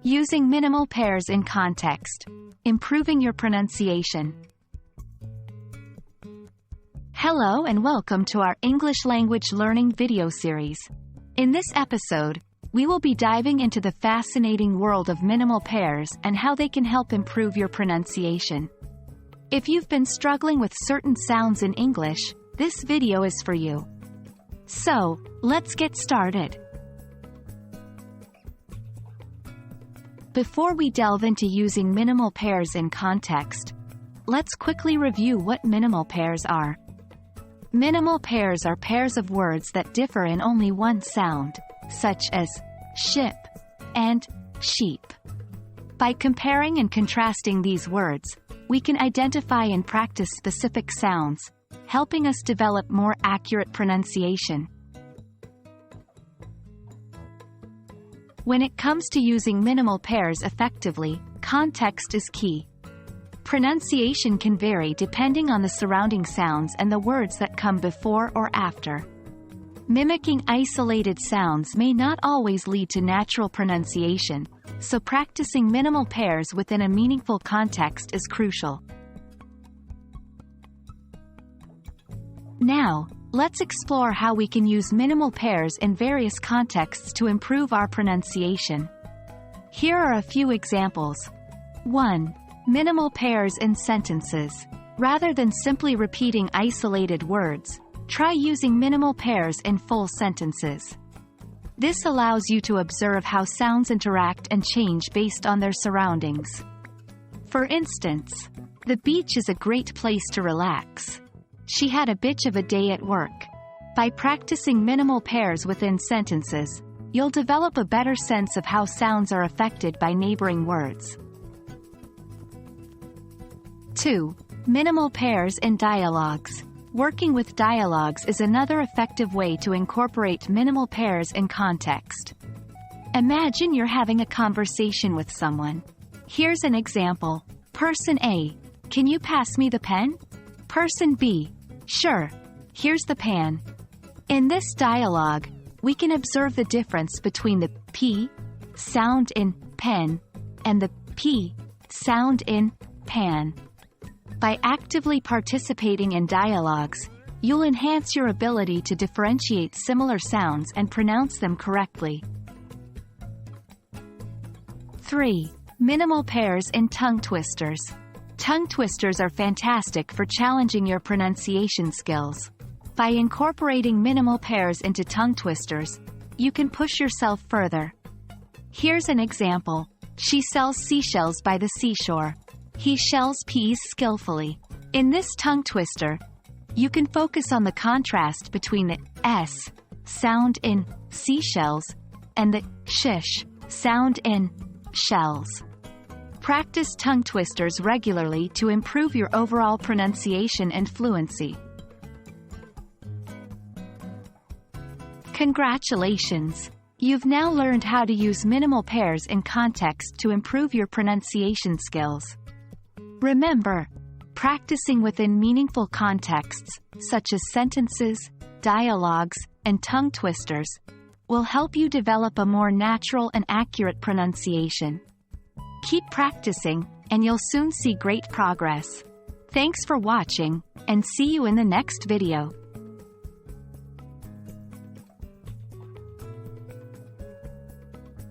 Using minimal pairs in context. Improving your pronunciation. Hello and welcome to our English language learning video series. In this episode, we will be diving into the fascinating world of minimal pairs and how they can help improve your pronunciation. If you've been struggling with certain sounds in English, this video is for you. So, let's get started. Before we delve into using minimal pairs in context, let's quickly review what minimal pairs are. Minimal pairs are pairs of words that differ in only one sound, such as ship and sheep. By comparing and contrasting these words, we can identify and practice specific sounds, helping us develop more accurate pronunciation. When it comes to using minimal pairs effectively, context is key. Pronunciation can vary depending on the surrounding sounds and the words that come before or after. Mimicking isolated sounds may not always lead to natural pronunciation, so practicing minimal pairs within a meaningful context is crucial. Now, let's explore how we can use minimal pairs in various contexts to improve our pronunciation. Here are a few examples. 1. Minimal pairs in sentences. Rather than simply repeating isolated words, try using minimal pairs in full sentences. This allows you to observe how sounds interact and change based on their surroundings. For instance, the beach is a great place to relax. She had a bitch of a day at work. By practicing minimal pairs within sentences, you'll develop a better sense of how sounds are affected by neighboring words. 2. Minimal pairs in dialogues. Working with dialogues is another effective way to incorporate minimal pairs in context. Imagine you're having a conversation with someone. Here's an example. Person A, can you pass me the pen? Person B, sure, here's the pan. In this dialogue, we can observe the difference between the P sound in pen and the P sound in pan. By actively participating in dialogues, you'll enhance your ability to differentiate similar sounds and pronounce them correctly. 3. Minimal pairs in tongue twisters. Tongue twisters are fantastic for challenging your pronunciation skills. By incorporating minimal pairs into tongue twisters, you can push yourself further. Here's an example. She sells seashells by the seashore. He shells peas skillfully. In this tongue twister, you can focus on the contrast between the S sound in seashells and the shish sound in shells. Practice tongue twisters regularly to improve your overall pronunciation and fluency. Congratulations! You've now learned how to use minimal pairs in context to improve your pronunciation skills. Remember, practicing within meaningful contexts, such as sentences, dialogues, and tongue twisters, will help you develop a more natural and accurate pronunciation. Keep practicing, and you'll soon see great progress. Thanks for watching, and see you in the next video.